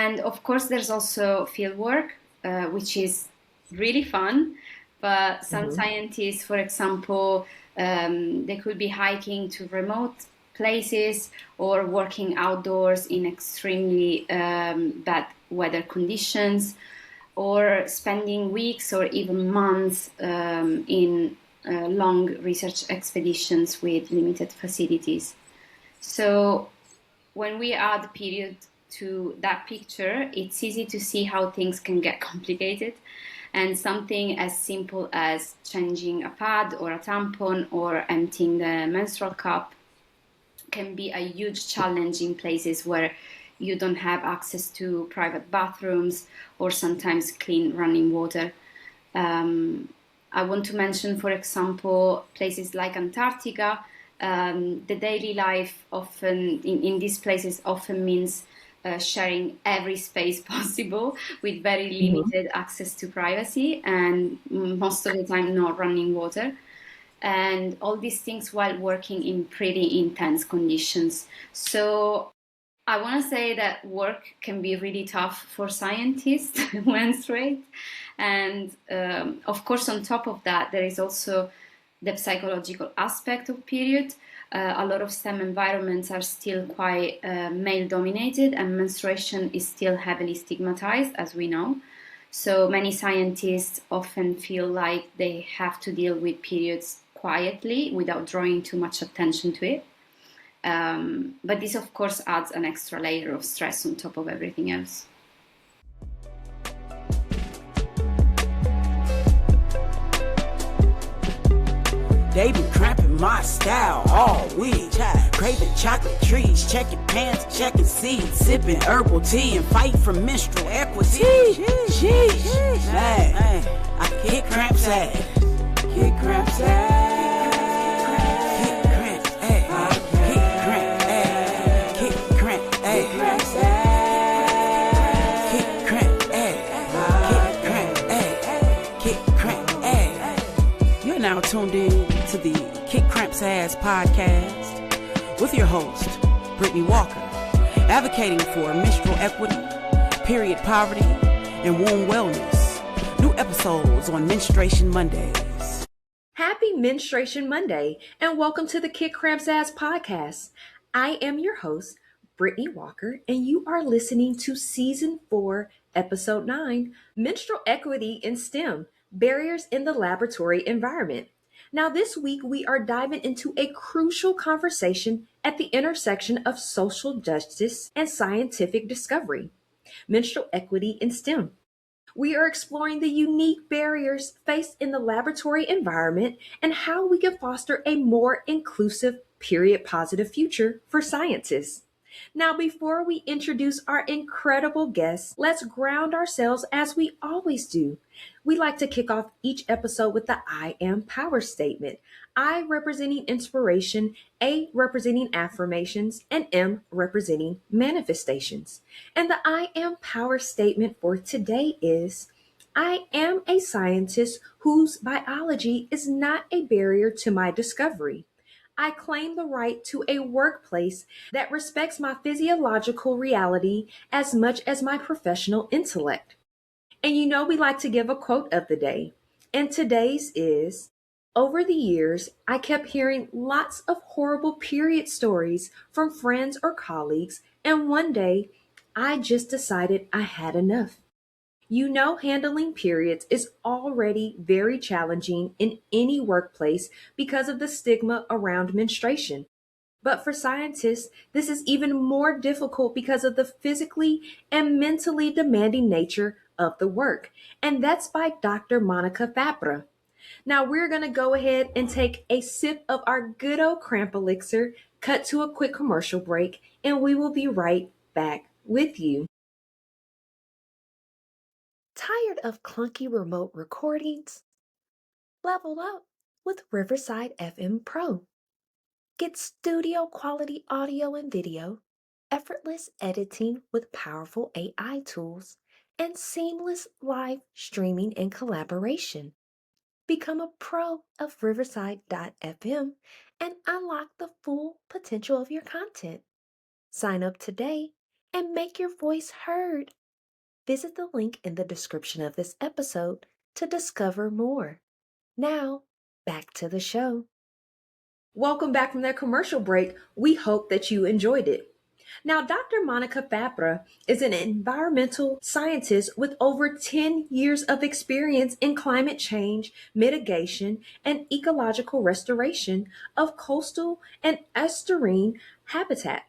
And of course, there's also field work, which is really fun. But some scientists, for example, they could be hiking to remote places or working outdoors in extremely bad weather conditions, or spending weeks or even months in long research expeditions with limited facilities. So when we add period to that picture, it's easy to see how things can get complicated. And something as simple as changing a pad or a tampon or emptying the menstrual cup can be a huge challenge in places where you don't have access to private bathrooms or sometimes clean running water. I want to mention, for example, places like Antarctica. The daily life often in these places often means sharing every space possible with very limited access to privacy and most of the time no running water. And all these things while working in pretty intense conditions. So I want to say that work can be really tough for scientists who menstruate. And of course, on top of that, there is also the psychological aspect of period. A lot of STEM environments are still quite male dominated, and menstruation is still heavily stigmatized, as we know. So many scientists often feel like they have to deal with periods quietly without drawing too much attention to it. But this, of course, adds an extra layer of stress on top of everything else. They been cramping my style all week. Craving chocolate trees, checking pants, checking seeds, sipping herbal tea and fight for menstrual equity. Jeez, man, I kick Cramp's ass. Kick Cramp's ass. Now tuned in to the Kick Cramp's Ass podcast with your host, Brittany Walker, advocating for menstrual equity, period poverty, and womb wellness. New episodes on Menstruation Mondays. Happy Menstruation Monday, and welcome to the Kick Cramp's Ass podcast. I am your host, Brittany Walker, and you are listening to Season 4, Episode 9, Menstrual Equity in STEM, Barriers in the Laboratory Environment. Now, this week, we are diving into a crucial conversation at the intersection of social justice and scientific discovery, menstrual equity in STEM. We are exploring the unique barriers faced in the laboratory environment and how we can foster a more inclusive, period-positive future for scientists. Now, before we introduce our incredible guests, let's ground ourselves as we always do. We like to kick off each episode with the I am power statement. I representing inspiration, A representing affirmations, and M representing manifestations. And the I am power statement for today is, I am a scientist whose biology is not a barrier to my discovery. I claim the right to a workplace that respects my physiological reality as much as my professional intellect. And you know we like to give a quote of the day. And today's is, over the years, I kept hearing lots of horrible period stories from friends or colleagues, and one day I just decided I had enough. You know, handling periods is already very challenging in any workplace because of the stigma around menstruation. But for scientists, this is even more difficult because of the physically and mentally demanding nature of the work. And that's by Dr. Monica Fabra. Now we're going to go ahead and take a sip of our good old Cramp elixir, cut to a quick commercial break, and we will be right back with you. Tired of clunky remote recordings? Level up with Riverside FM Pro. Get studio quality audio and video, effortless editing with powerful AI tools, and seamless live streaming and collaboration. Become a pro of Riverside.fm and unlock the full potential of your content. Sign up today and make your voice heard. Visit the link in the description of this episode to discover more. Now, back to the show. Welcome back from that commercial break. We hope that you enjoyed it. Now, Dr. Monica Fabra is an environmental scientist with over 10 years of experience in climate change mitigation and ecological restoration of coastal and estuarine habitat.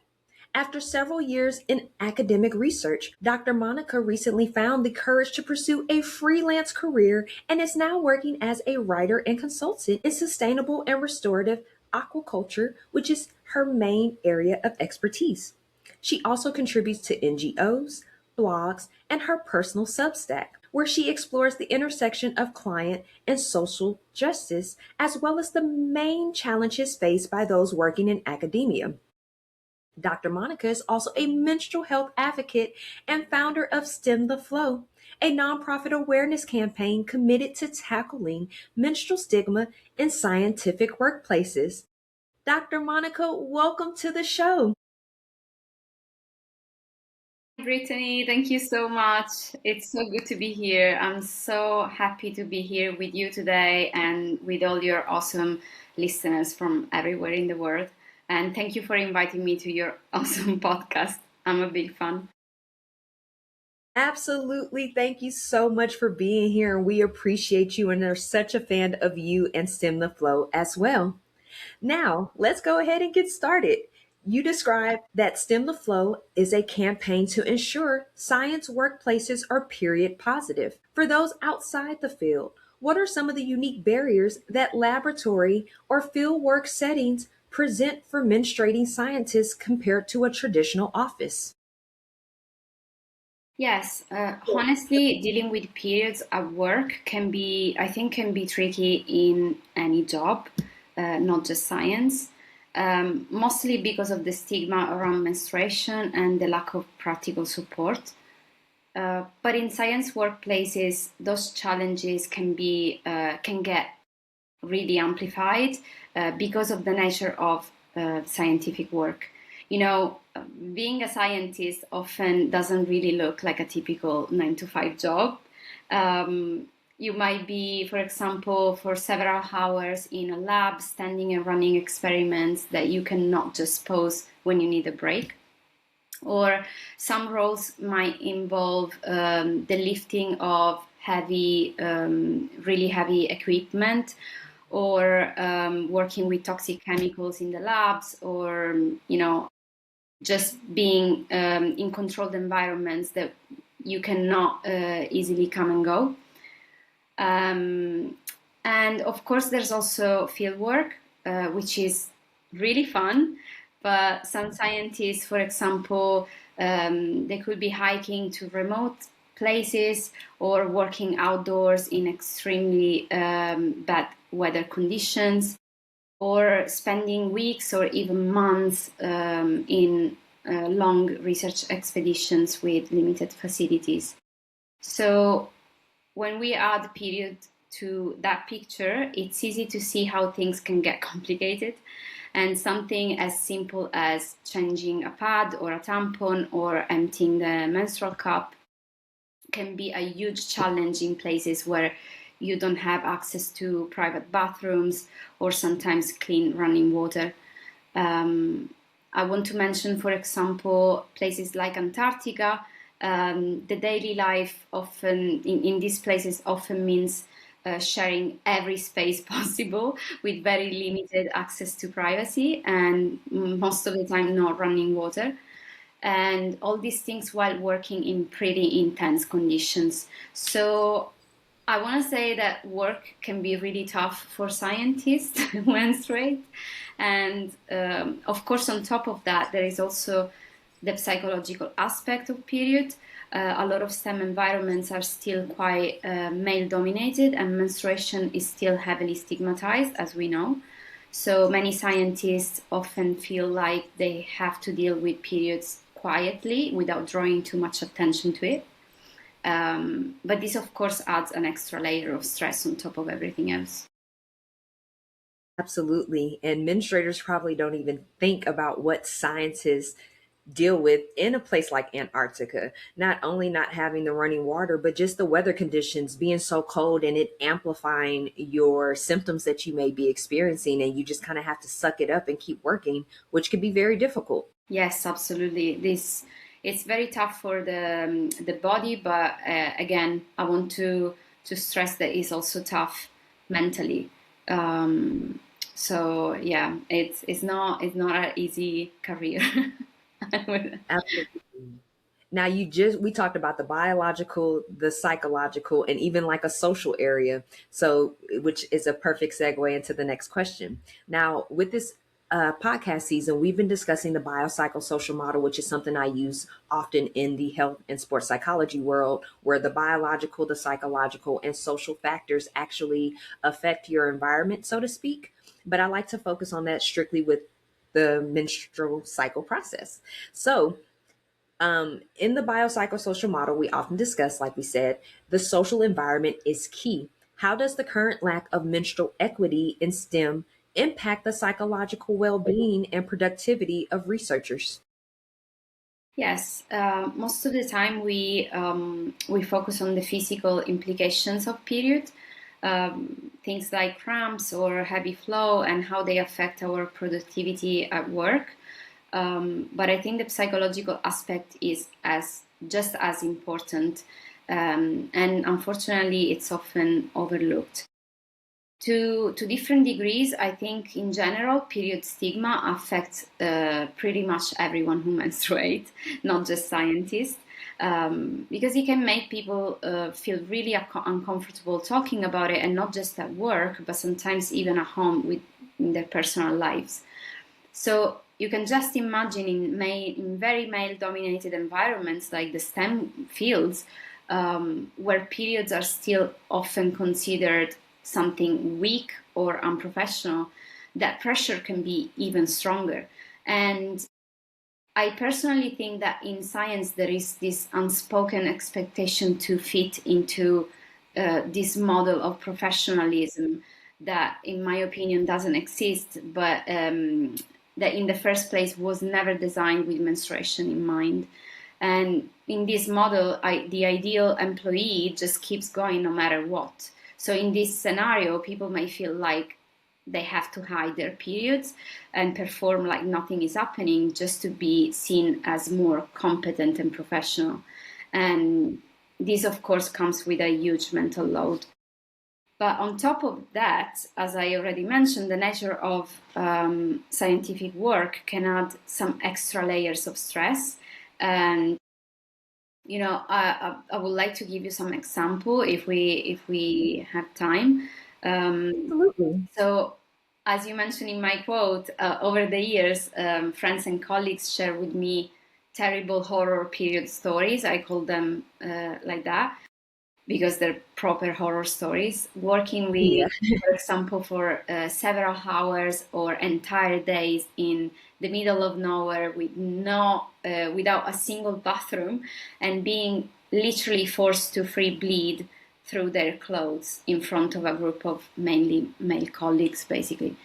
After several years in academic research, Dr. Monica recently found the courage to pursue a freelance career and is now working as a writer and consultant in sustainable and restorative aquaculture, which is her main area of expertise. She also contributes to NGOs, blogs, and her personal Substack, where she explores the intersection of climate and social justice, as well as the main challenges faced by those working in academia. Dr. Monica is also a menstrual health advocate and founder of Stem the Flow, a nonprofit awareness campaign committed to tackling menstrual stigma in scientific workplaces. Dr. Monica, welcome to the show. Brittany, thank you so much. It's so good to be here. I'm so happy to be here with you today and with all your awesome listeners from everywhere in the world. And thank you for inviting me to your awesome podcast. I'm a big fan. Absolutely. Thank you so much for being here. And we appreciate you and are such a fan of you and Stem the Flow as well. Now, let's go ahead and get started. You described that Stem the Flow is a campaign to ensure science workplaces are period positive. For those outside the field, what are some of the unique barriers that laboratory or fieldwork settings present for menstruating scientists compared to a traditional office? Yes, honestly, dealing with periods at work I think, can be tricky in any job, not just science. Mostly because of the stigma around menstruation and the lack of practical support. But in science workplaces, those challenges can get really amplified because of the nature of scientific work. You know, being a scientist often doesn't really look like a typical 9 to 5 job. You might be, for example, for several hours in a lab, standing and running experiments that you cannot just pause when you need a break. Or some roles might involve the lifting of really heavy equipment, or working with toxic chemicals in the labs, or just being in controlled environments that you cannot easily come and go. And of course, there's also field work, which is really fun. But some scientists, for example, they could be hiking to remote places or working outdoors in extremely bad weather conditions, or spending weeks or even months in long research expeditions with limited facilities. So when we add period to that picture, it's easy to see how things can get complicated. And something as simple as changing a pad or a tampon or emptying the menstrual cup can be a huge challenge in places where you don't have access to private bathrooms or sometimes clean running water. I want to mention, for example, places like Antarctica. The daily life often in these places often means sharing every space possible with very limited access to privacy and most of the time not running water. And all these things while working in pretty intense conditions. So I want to say that work can be really tough for scientists who menstruate. And of course, on top of that, there is also the psychological aspect of period. A lot of STEM environments are still quite male dominated, and menstruation is still heavily stigmatized, as we know. So many scientists often feel like they have to deal with periods quietly without drawing too much attention to it. But this, of course, adds an extra layer of stress on top of everything else. Absolutely. And menstruators probably don't even think about what scientists deal with in a place like Antarctica. Not only not having the running water, but just the weather conditions being so cold and it amplifying your symptoms that you may be experiencing. And you just kind of have to suck it up and keep working, which can be very difficult. Yes, absolutely. This it's very tough for the body, but again, I want to stress that it's also tough mentally. So yeah, it's not an easy career. Absolutely. Now we talked about the biological, the psychological, and even like a social area. So, which is a perfect segue into the next question. Now, with this podcast season, we've been discussing the biopsychosocial model, which is something I use often in the health and sports psychology world, where the biological, the psychological, and social factors actually affect your environment, so to speak. But I like to focus on that strictly with the menstrual cycle process. So, in the biopsychosocial model, we often discuss, like we said, the social environment is key. How does the current lack of menstrual equity in STEM impact the psychological well being and productivity of researchers? Yes, most of the time we focus on the physical implications of period, things like cramps or heavy flow and how they affect our productivity at work. But I think the psychological aspect is as just as important, and unfortunately, it's often overlooked. To different degrees, I think in general, period stigma affects pretty much everyone who menstruates, not just scientists, because it can make people feel really uncomfortable talking about it, and not just at work, but sometimes even at home with in their personal lives. So you can just imagine in very male-dominated environments like the STEM fields, where periods are still often considered something weak or unprofessional, that pressure can be even stronger. And I personally think that in science there is this unspoken expectation to fit into this model of professionalism that, in my opinion, doesn't exist, but that in the first place was never designed with menstruation in mind. And in this model, the ideal employee just keeps going no matter what. So in this scenario, people may feel like they have to hide their periods and perform like nothing is happening just to be seen as more competent and professional. And this, of course, comes with a huge mental load. But on top of that, as I already mentioned, the nature of scientific work can add some extra layers of stress. And I would like to give you some example if we have time. Absolutely. So, as you mentioned in my quote, over the years, friends and colleagues share with me terrible horror period stories. I call them like that because they're proper horror stories. Working Yeah. with, for example, for several hours or entire days in the middle of nowhere with without a single bathroom, and being literally forced to free bleed through their clothes in front of a group of mainly male colleagues, basically.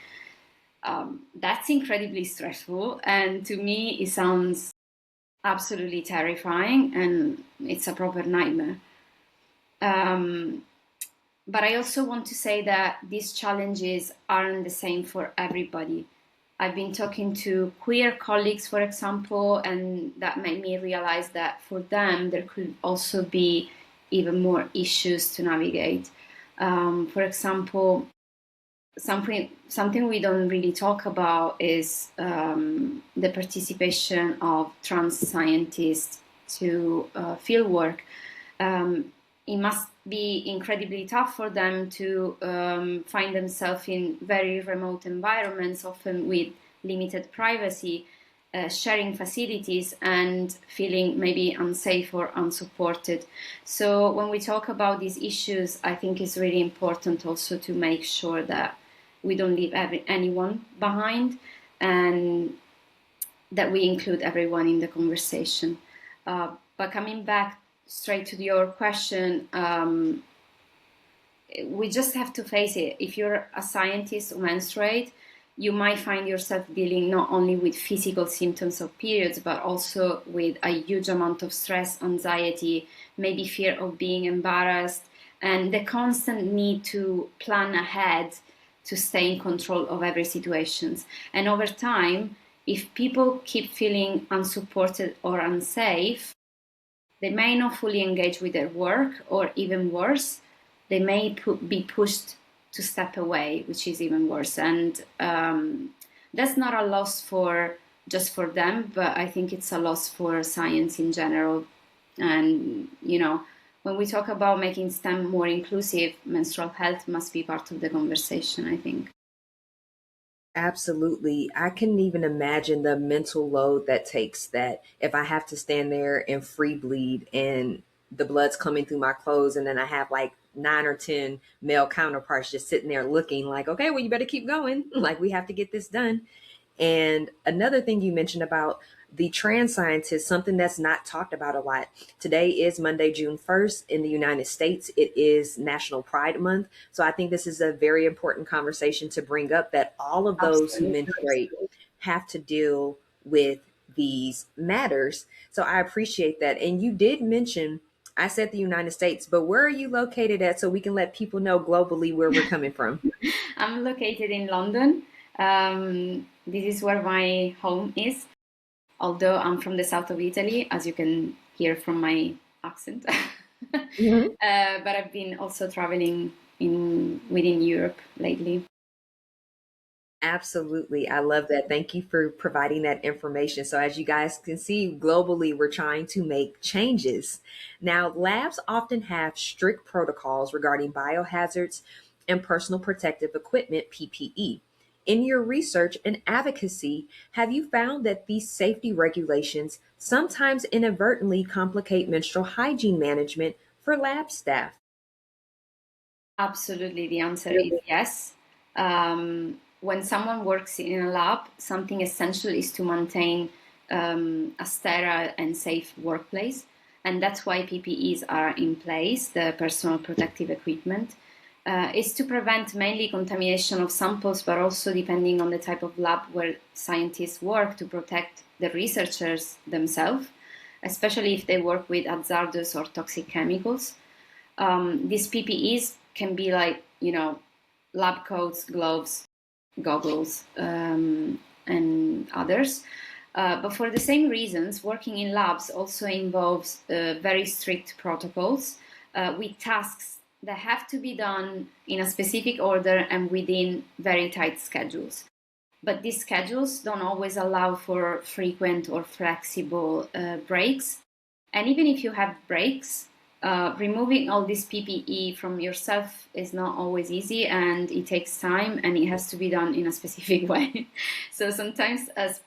That's incredibly stressful, and to me, it sounds absolutely terrifying, and it's a proper nightmare. Um, but I also want to say that these challenges aren't the same for everybody. I've been talking to queer colleagues, for example, and that made me realize that for them there could also be even more issues to navigate. For example, something we don't really talk about is the participation of trans scientists to field work. It must be incredibly tough for them to find themselves in very remote environments, often with limited privacy, sharing facilities, and feeling maybe unsafe or unsupported. So when we talk about these issues, I think it's really important also to make sure that we don't leave anyone behind, and that we include everyone in the conversation. But coming back straight to your question, we just have to face it. If you're a scientist who menstruate, you might find yourself dealing not only with physical symptoms of periods, but also with a huge amount of stress, anxiety, maybe fear of being embarrassed, and the constant need to plan ahead to stay in control of every situation. And over time, if people keep feeling unsupported or unsafe, they may not fully engage with their work, or even worse, they may be pushed to step away, which is even worse. And that's not a loss for just for them, but I think it's a loss for science in general. And, you know, when we talk about making STEM more inclusive, menstrual health must be part of the conversation, I think. Absolutely. I can even imagine the mental load that takes, that if I have to stand there and free bleed and the blood's coming through my clothes, and then I have like 9 or 10 male counterparts just sitting there looking like, okay, well, you better keep going. Like, we have to get this done. And another thing you mentioned about the trans scientist, something that's not talked about a lot. Today is Monday, June 1st. In the United States, it is National Pride Month. So I think this is a very important conversation to bring up, that all of those who Absolutely. menstruate have to deal with these matters. So I appreciate that. And you did mention, I said the United States, but where are you located at, so we can let people know globally where we're coming from? I'm located in London. This is where my home is, although I'm from the south of Italy, as you can hear from my accent. Mhm. But I've been also traveling within Europe lately. Absolutely. I love that. Thank you for providing that information. So, as you guys can see, globally, we're trying to make changes. Now, labs often have strict protocols regarding biohazards and personal protective equipment, PPE. In your research and advocacy, have you found that these safety regulations sometimes inadvertently complicate menstrual hygiene management for lab staff? Absolutely, the answer is yes. When someone works in a lab, something essential is to maintain a sterile and safe workplace. And that's why PPEs are in place, the personal protective equipment. Is to prevent mainly contamination of samples, but also, depending on the type of lab where scientists work, to protect the researchers themselves, especially if they work with hazardous or toxic chemicals. These PPEs can be like, you know, lab coats, gloves, goggles, and others. But for the same reasons, working in labs also involves very strict protocols with tasks that have to be done in a specific order and within very tight schedules. But these schedules don't always allow for frequent or flexible breaks. And even if you have breaks, removing all this PPE from yourself is not always easy, and it takes time, and it has to be done in a specific way. So sometimes, as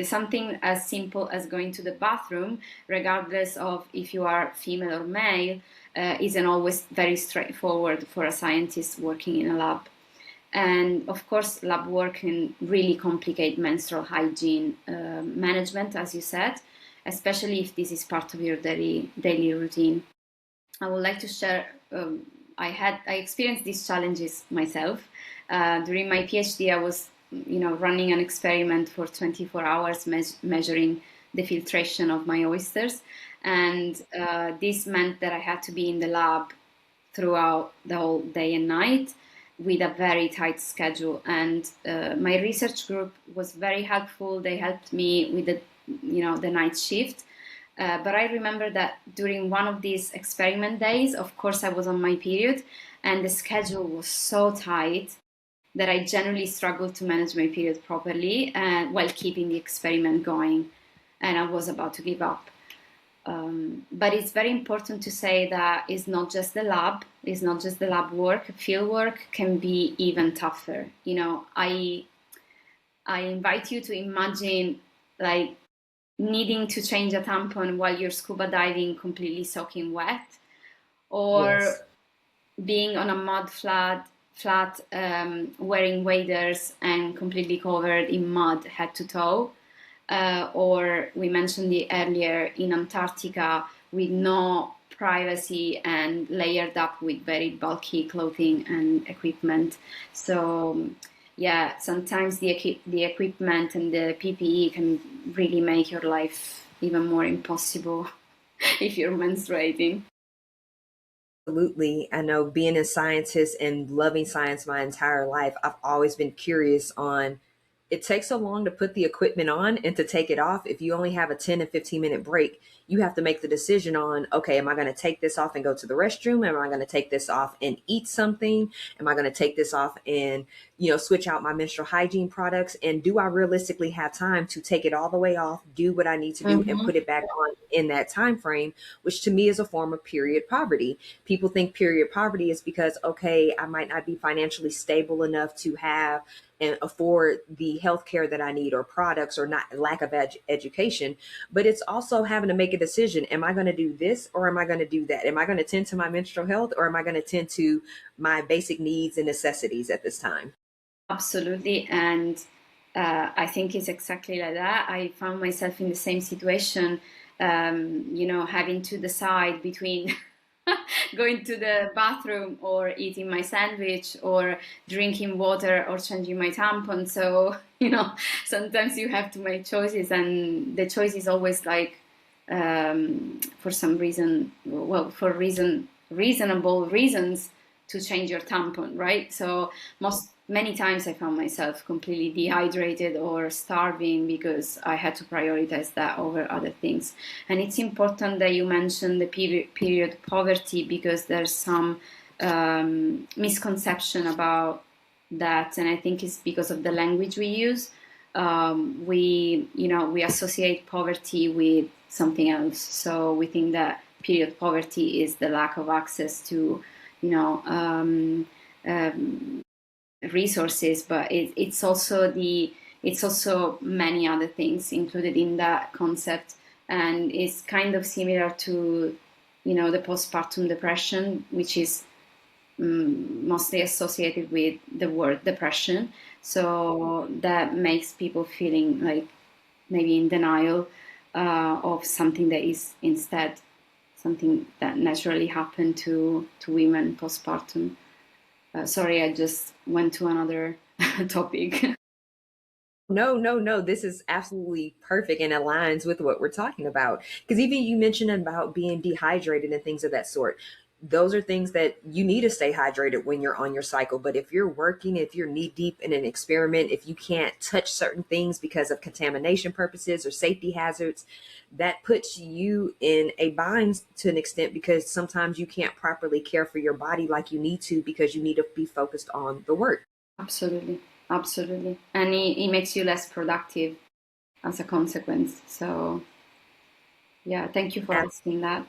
something as simple as going to the bathroom, regardless of if you are female or male, isn't always very straightforward for a scientist working in a lab. And of course, lab work can really complicate menstrual hygiene management, as you said, especially if this is part of your daily routine. I would like to share. I experienced these challenges myself during my PhD. I was, running an experiment for 24 hours, measuring the filtration of my oysters, and this meant that I had to be in the lab throughout the whole day and night with a very tight schedule. And my research group was very helpful. They helped me with the night shift. But I remember that during one of these experiment days, of course, I was on my period, and the schedule was so tight that I generally struggled to manage my period properly while keeping the experiment going, and I was about to give up. But it's very important to say that it's not just the lab, it's not just the lab work. Field work can be even tougher. I invite you to imagine like needing to change a tampon while you're scuba diving completely soaking wet, or Yes. being on a mud flat, wearing waders and completely covered in mud head to toe. Or we mentioned it earlier, in Antarctica with no privacy and layered up with very bulky clothing and equipment. So yeah, sometimes the equipment and the PPE can really make your life even more impossible if you're menstruating. Absolutely. I know being a scientist and loving science my entire life, I've always been curious on it takes so long to put the equipment on and to take it off. If you only have a 10 and 15-minute break, you have to make the decision on, okay, am I going to take this off and go to the restroom? Am I going to take this off and eat something? Am I going to take this off and, switch out my menstrual hygiene products? And do I realistically have time to take it all the way off, do what I need to do, and Mm-hmm. put it back on in that time frame, which to me is a form of period poverty. People think period poverty is because, okay, I might not be financially stable enough to have and afford the health care that I need or products or not lack of education. But it's also having to make a decision. Am I going to do this or am I going to do that? Am I going to tend to my menstrual health or am I going to tend to my basic needs and necessities at this time? Absolutely. And I think it's exactly like that. I found myself in the same situation, having to decide between going to the bathroom or eating my sandwich or drinking water or changing my tampon. So, sometimes you have to make choices, and the choice is always like, for some reason, well, for reasonable reasons to change your tampon, right? So many times I found myself completely dehydrated or starving because I had to prioritize that over other things. And it's important that you mentioned the period poverty, because there's some misconception about that, and I think it's because of the language we use. We associate poverty with something else, so we think that period poverty is the lack of access to resources, but it's also many other things included in that concept, and it's kind of similar to the postpartum depression, which is mostly associated with the word depression. So that makes people feeling like maybe in denial of something that is instead something that naturally happened to women postpartum. Sorry, I just went to another topic. No, no, no. This is absolutely perfect and aligns with what we're talking about. Because even you mentioned about being dehydrated and things of that sort. Those are things that you need to stay hydrated when you're on your cycle. But if you're working, if you're knee deep in an experiment, if you can't touch certain things because of contamination purposes or safety hazards, that puts you in a bind to an extent, because sometimes you can't properly care for your body like you need to because you need to be focused on the work. Absolutely, absolutely. And it makes you less productive as a consequence. So, yeah, thank you for asking that.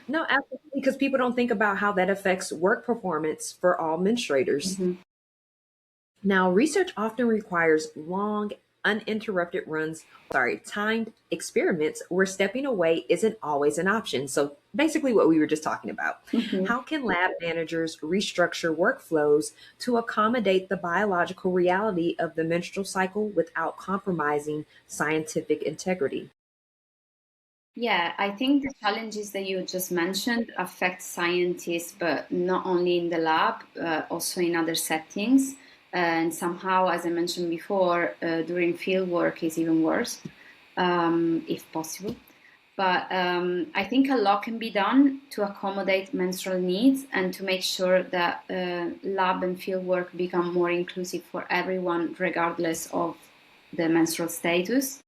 No, absolutely, because people don't think about how that affects work performance for all menstruators. Mhm. Now, research often requires long, uninterrupted runs, timed experiments where stepping away isn't always an option. So, basically, what we were just talking about. Mhm. How can lab managers restructure workflows to accommodate the biological reality of the menstrual cycle without compromising scientific integrity? Yeah, I think the challenges that you just mentioned affect scientists, but not only in the lab, also in other settings. And somehow, as I mentioned before, during field work is even worse, if possible. But I think a lot can be done to accommodate menstrual needs and to make sure that lab and field work become more inclusive for everyone, regardless of the menstrual status.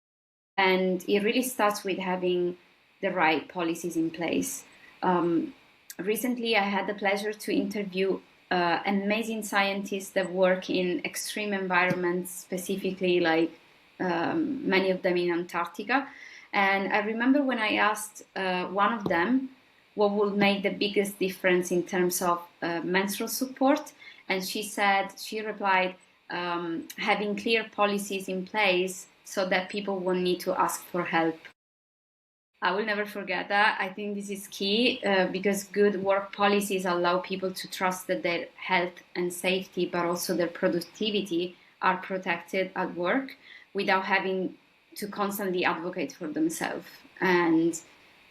And it really starts with having the right policies in place. Um, Recently, I had the pleasure to interview amazing scientists that work in extreme environments, specifically like many of them in Antarctica. And I remember when I asked one of them what would make the biggest difference in terms of menstrual support, and she replied, having clear policies in place so that people won't need to ask for help. I will never forget that. I think this is key because good work policies allow people to trust that their health and safety, but also their productivity, are protected at work without having to constantly advocate for themselves. And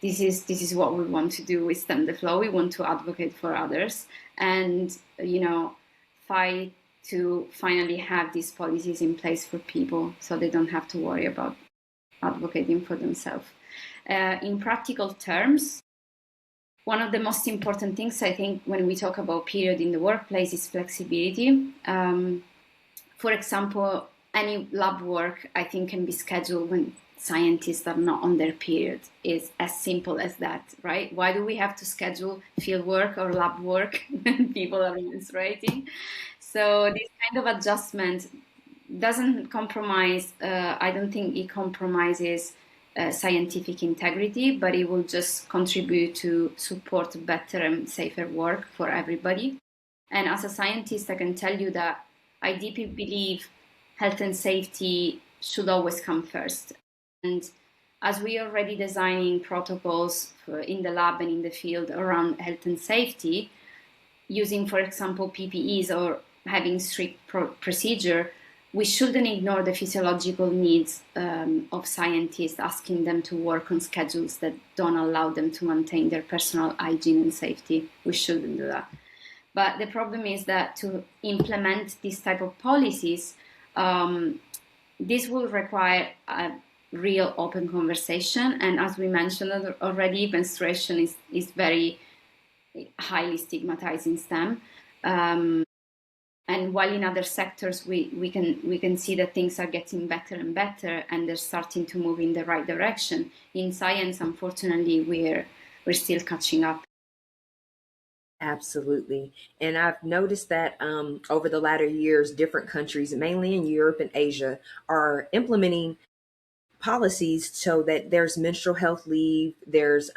this is what we want to do with Stem the Flow. We want to advocate for others and fight to finally have these policies in place for people so they don't have to worry about advocating for themselves. In practical terms, one of the most important things I think when we talk about period in the workplace is flexibility. For example, any lab work I think can be scheduled when scientists are not on their period. It's as simple as that, right? Why do we have to schedule field work or lab work when people are menstruating? So this kind of adjustment doesn't compromise, I don't think it compromises scientific integrity, but it will just contribute to support better and safer work for everybody. And as a scientist, I can tell you that I deeply believe health and safety should always come first. And as we are already designing protocols in the lab and in the field around health and safety, using, for example, PPEs or having strict procedure, we shouldn't ignore the physiological needs of scientists, asking them to work on schedules that don't allow them to maintain their personal hygiene and safety. We shouldn't do that. But the problem is that to implement this type of policies, this will require a real open conversation. And as we mentioned already, menstruation is very highly stigmatized in STEM. And while in other sectors we can see that things are getting better and better and they're starting to move in the right direction, in science, unfortunately, we're still catching up. Absolutely. And I've noticed that over the latter years, different countries, mainly in Europe and Asia, are implementing policies so that there's menstrual health leave, there's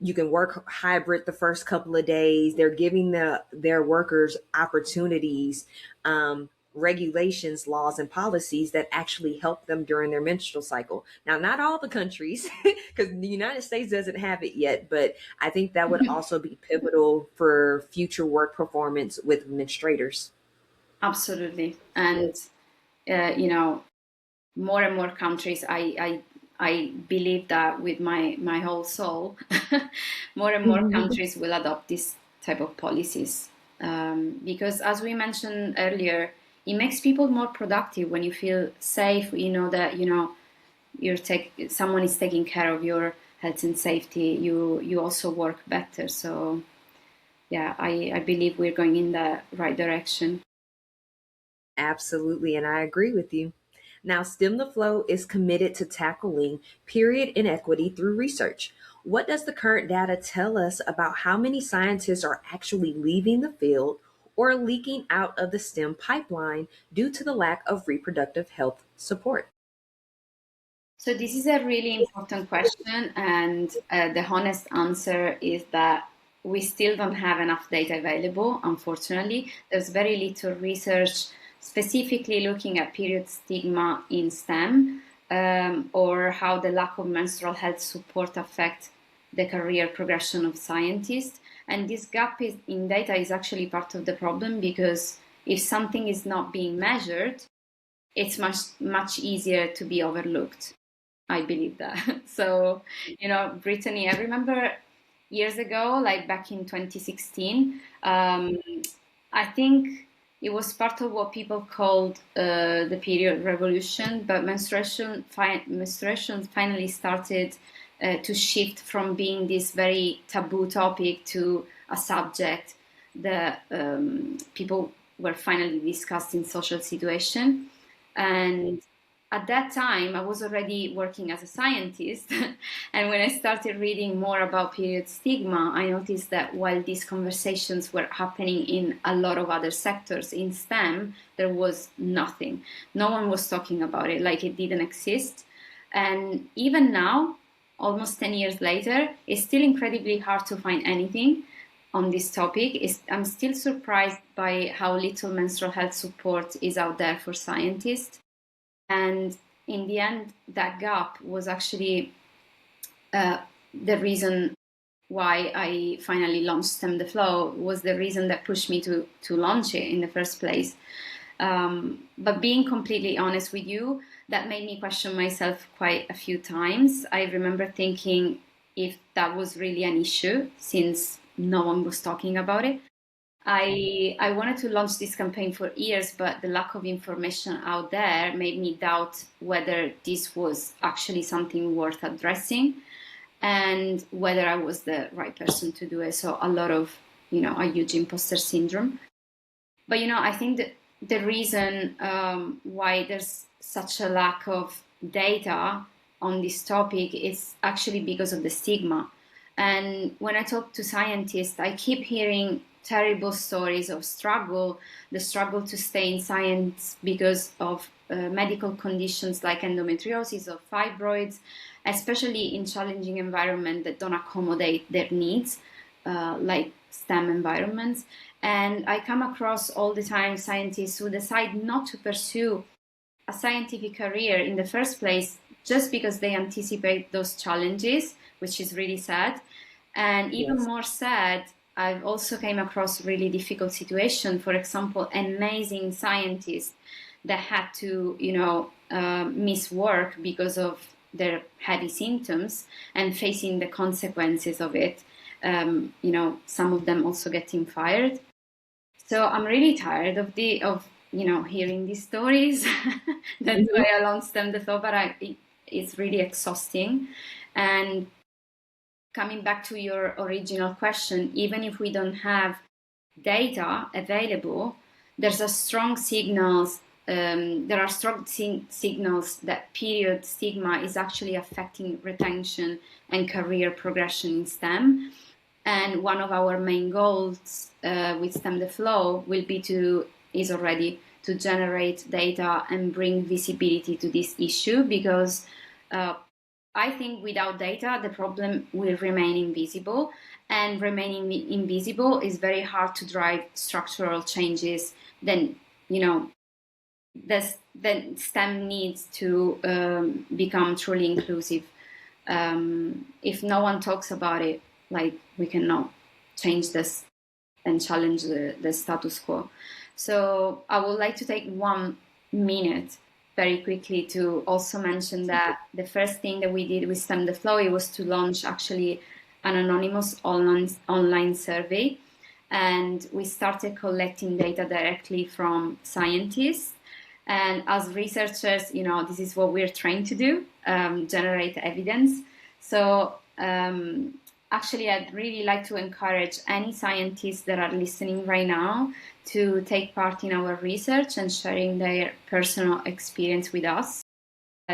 you can work hybrid the first couple of days. They're giving their workers opportunities, regulations, laws, and policies that actually help them during their menstrual cycle. Now, not all the countries, because the United States doesn't have it yet, but I think that would also be pivotal for future work performance with menstruators. Absolutely. And, more and more countries, I believe that with my whole soul, more and more countries will adopt this type of policies. Because as we mentioned earlier, it makes people more productive when you feel safe, you know that, someone is taking care of your health and safety, you also work better. So yeah, I believe we're going in the right direction. Absolutely. And I agree with you. Now, STEM the Flow is committed to tackling period inequity through research. What does the current data tell us about how many scientists are actually leaving the field or leaking out of the STEM pipeline due to the lack of reproductive health support? So this is a really important question, and the honest answer is that we still don't have enough data available, unfortunately. There's very little research specifically looking at period stigma in STEM, or how the lack of menstrual health support affect the career progression of scientists. And this gap in data is actually part of the problem, because if something is not being measured, it's much easier to be overlooked. I believe that. So, Brittany, I remember years ago, like back in 2016, I think it was part of what people called the period revolution, but menstruation finally started to shift from being this very taboo topic to a subject that people were finally discussed in social situation. And at that time, I was already working as a scientist. And when I started reading more about period stigma, I noticed that while these conversations were happening in a lot of other sectors, in STEM, there was nothing. No one was talking about it, like it didn't exist. And even now, almost 10 years later, it's still incredibly hard to find anything on this topic. I'm still surprised by how little menstrual health support is out there for scientists. And in the end, that gap was actually the reason why I finally launched STEM the Flow, was the reason that pushed me to launch it in the first place. But being completely honest with you, that made me question myself quite a few times. I remember thinking if that was really an issue, since no one was talking about it. I wanted to launch this campaign for years, but the lack of information out there made me doubt whether this was actually something worth addressing and whether I was the right person to do it. So a lot of, a huge imposter syndrome. But, I think that the reason why there's such a lack of data on this topic is actually because of the stigma. And when I talk to scientists, I keep hearing terrible stories of the struggle to stay in science because of medical conditions like endometriosis or fibroids, especially in challenging environments that don't accommodate their needs, like STEM environments. And I come across all the time scientists who decide not to pursue a scientific career in the first place just because they anticipate those challenges, which is really sad. And even Yes. more sad, I've also came across really difficult situations. For example, amazing scientists that had to, miss work because of their heavy symptoms and facing the consequences of it. Some of them also getting fired. So I'm really tired of hearing these stories. That's Mhm. why I launched them the thought, but it's really exhausting. And coming back to your original question, even if we don't have data available, there's a strong signals. There are strong signals that period stigma is actually affecting retention and career progression in STEM. And one of our main goals with STEM the Flow is already to generate data and bring visibility to this issue, because uh, I think without data, the problem will remain invisible, and remaining invisible is very hard to drive structural changes. Then, then STEM needs to become truly inclusive. If no one talks about it, like, we cannot change this and challenge the status quo. So I would like to take 1 minute very quickly to also mention that the first thing that we did with STEM the Flow, it was to launch actually an anonymous online survey. And we started collecting data directly from scientists. And as researchers, this is what we're trained to do, generate evidence. So actually, I'd really like to encourage any scientists that are listening right now to take part in our research and sharing their personal experience with us.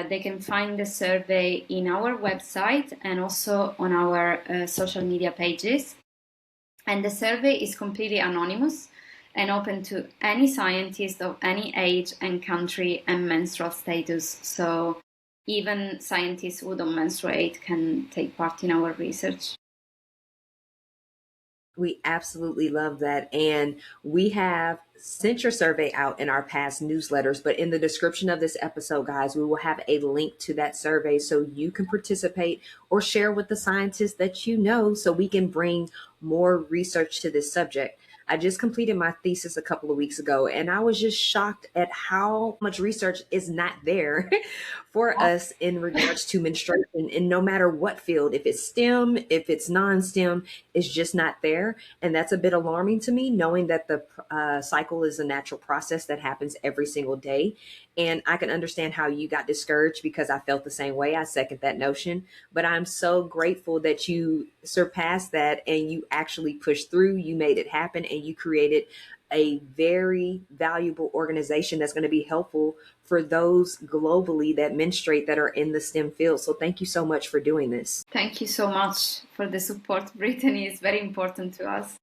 They can find the survey in our website and also on our social media pages. And the survey is completely anonymous and open to any scientist of any age and country and menstrual status. So even scientists who don't menstruate can take part in our research. We absolutely love that. And we have sent your survey out in our past newsletters, but in the description of this episode, guys, we will have a link to that survey so you can participate or share with the scientists that you know so we can bring more research to this subject. I just completed my thesis a couple of weeks ago, and I was just shocked at how much research is not there for us in regards to menstruation. And no matter what field, if it's STEM, if it's non STEM, it's just not there. And that's a bit alarming to me, knowing that the cycle is a natural process that happens every single day. And I can understand how you got discouraged because I felt the same way. I second that notion. But I'm so grateful that you surpassed that and you actually pushed through, you made it happen, and you created a very valuable organization that's going to be helpful for those globally that menstruate that are in the STEM field. So thank you so much for doing this. Thank you so much for the support, Brittany. It's very important to us.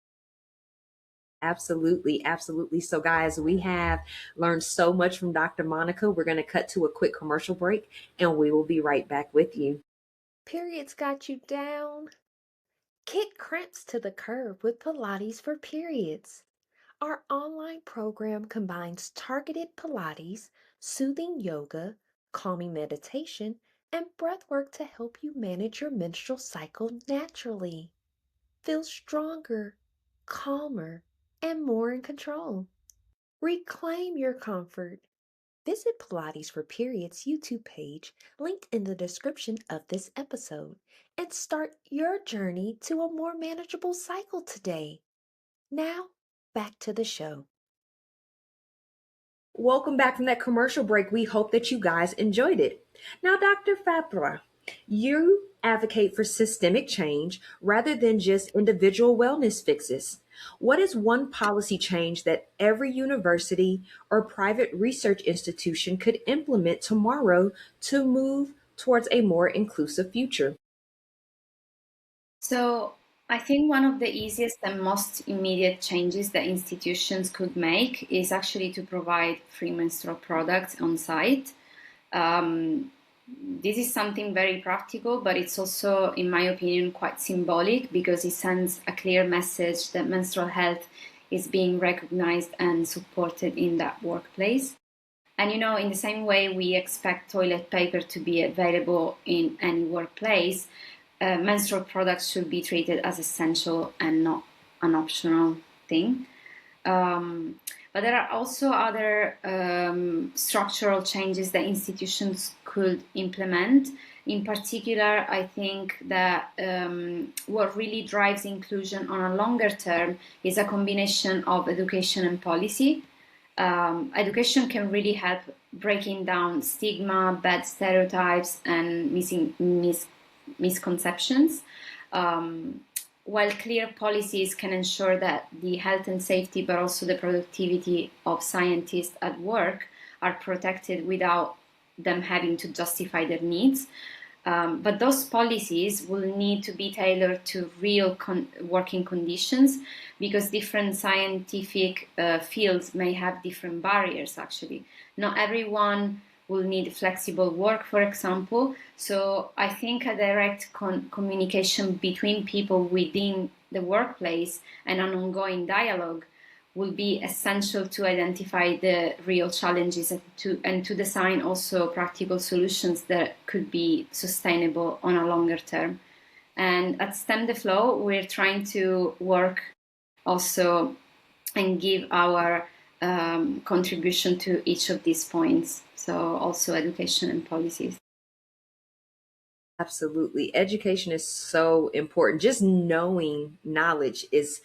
Absolutely, absolutely. So, guys, we have learned so much from Dr. Monica. We're going to cut to a quick commercial break and we will be right back with you. Periods got you down? Kick cramps to the curb with Pilates for periods. Our online program combines targeted Pilates, soothing yoga, calming meditation, and breath work to help you manage your menstrual cycle naturally. Feel stronger, calmer, and more in control. Reclaim your comfort. Visit Pilates for Periods YouTube page linked in the description of this episode and start your journey to a more manageable cycle today. Now, back to the show. Welcome back from that commercial break. We hope that you guys enjoyed it. Now, Dr. Fabra, you advocate for systemic change rather than just individual wellness fixes. What is one policy change that every university or private research institution could implement tomorrow to move towards a more inclusive future? So I think one of the easiest and most immediate changes that institutions could make is actually to provide free menstrual products on site. Um, this is something very practical, but it's also, in my opinion, quite symbolic because it sends a clear message that menstrual health is being recognized and supported in that workplace. And in the same way we expect toilet paper to be available in any workplace, menstrual products should be treated as essential and not an optional thing. But there are also other structural changes that institutions could implement. In particular, I think that what really drives inclusion on a longer term is a combination of education and policy. Education can really help breaking down stigma, bad stereotypes, and misconceptions, while clear policies can ensure that the health and safety, but also the productivity of scientists at work are protected without them having to justify their needs. But those policies will need to be tailored to real working conditions because different scientific fields may have different barriers, actually. Not everyone will need flexible work, for example. So I think a direct communication between people within the workplace and an ongoing dialogue will be essential to identify the real challenges and to design also practical solutions that could be sustainable on a longer term. And at STEM the Flow, we're trying to work also and give our contribution to each of these points. So also education and policies. Absolutely. Education is so important. Just knowing knowledge is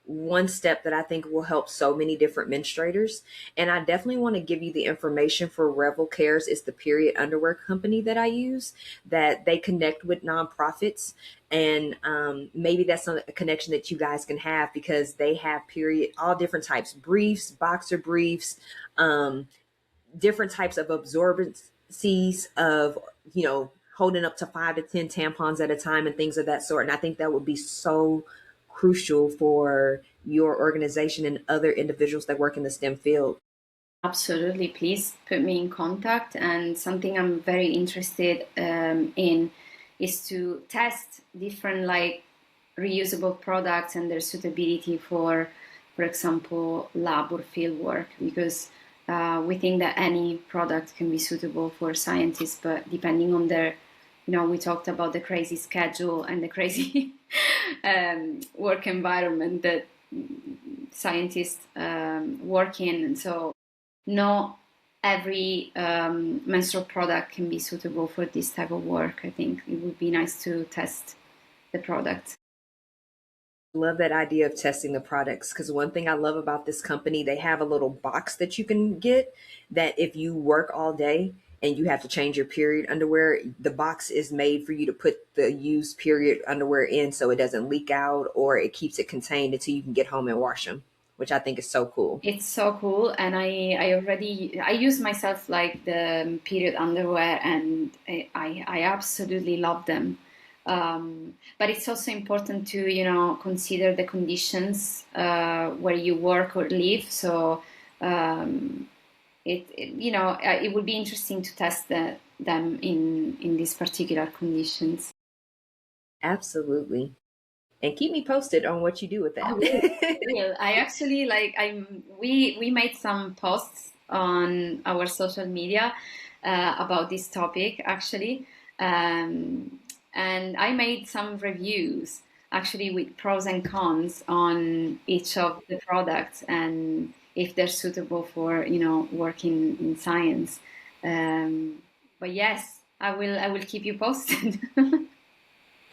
one step that I think will help so many different menstruators. And I definitely want to give you the information for Revel Cares. It's the period underwear company that I use, that they connect with nonprofits. And maybe that's a connection that you guys can have because they have period, all different types, briefs, boxer briefs, different types of absorbencies of, holding up to 5 to 10 tampons at a time and things of that sort. And I think that would be so crucial for your organization and other individuals that work in the STEM field. Absolutely. Please put me in contact. And something I'm very interested in is to test different reusable products and their suitability for example, lab or field work, because we think that any product can be suitable for scientists, but depending on their, we talked about the crazy schedule and the crazy work environment that scientists work in. And so not every menstrual product can be suitable for this type of work. I think it would be nice to test the product. Love that idea of testing the products, because one thing I love about this company, they have a little box that you can get that if you work all day and you have to change your period underwear, the box is made for you to put the used period underwear in so it doesn't leak out, or it keeps it contained until you can get home and wash them, which I think is so cool. It's so cool. And I use myself like the period underwear, and I absolutely love them. But it's also important to, consider the conditions where you work or live. So it would be interesting to test them in these particular conditions. Absolutely. And keep me posted on what you do with that. I will. I actually we made some posts on our social media about this topic actually. And I made some reviews actually with pros and cons on each of the products and if they're suitable for, working in science. But yes, I will keep you posted.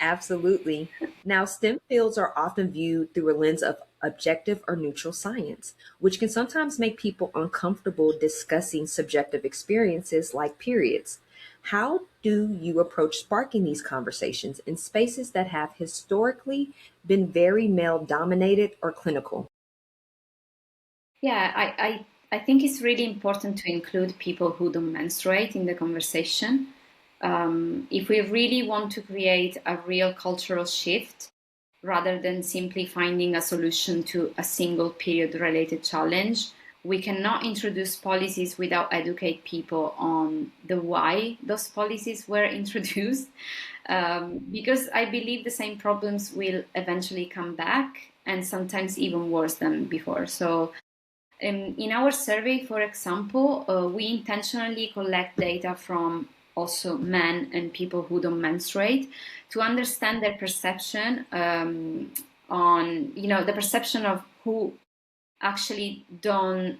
Absolutely. Now, STEM fields are often viewed through a lens of objective or neutral science, which can sometimes make people uncomfortable discussing subjective experiences like periods. How do you approach sparking these conversations in spaces that have historically been very male dominated or clinical? Yeah, I think it's really important to include people who don't menstruate in the conversation. If we really want to create a real cultural shift, rather than simply finding a solution to a single period related challenge, we cannot introduce policies without educate people on the why those policies were introduced. Because I believe the same problems will eventually come back and sometimes even worse than before. So in our survey, for example, we intentionally collect data from also men and people who don't menstruate to understand their perception on, the perception of who actually don't,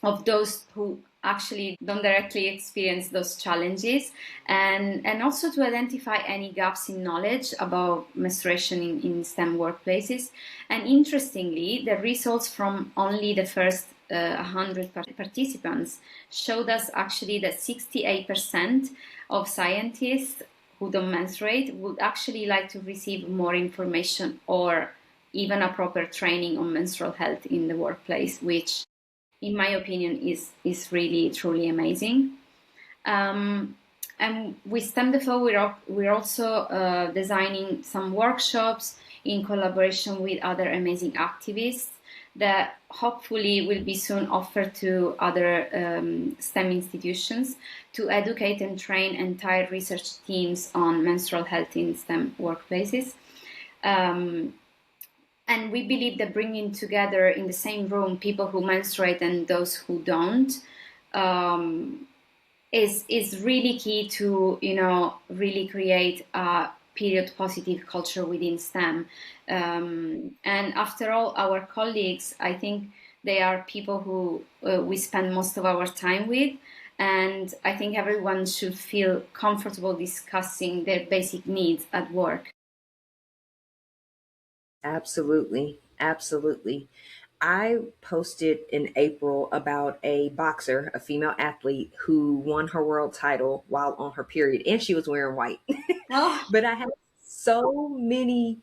of those who actually don't directly experience those challenges, and also to identify any gaps in knowledge about menstruation in STEM workplaces. And interestingly, the results from only the first 100 participants showed us actually that 68% of scientists who don't menstruate would actually like to receive more information or even a proper training on menstrual health in the workplace, which in my opinion, is really truly amazing. And with STEM Default, we're also designing some workshops in collaboration with other amazing activists that hopefully will be soon offered to other STEM institutions to educate and train entire research teams on menstrual health in STEM workplaces. And we believe that bringing together in the same room people who menstruate and those who don't is really key to really create a period positive culture within STEM. And after all, our colleagues, I think they are people who we spend most of our time with. And I think everyone should feel comfortable discussing their basic needs at work. Absolutely. Absolutely. I posted in April about a boxer, a female athlete who won her world title while on her period, and she was wearing white. Oh, But I had so many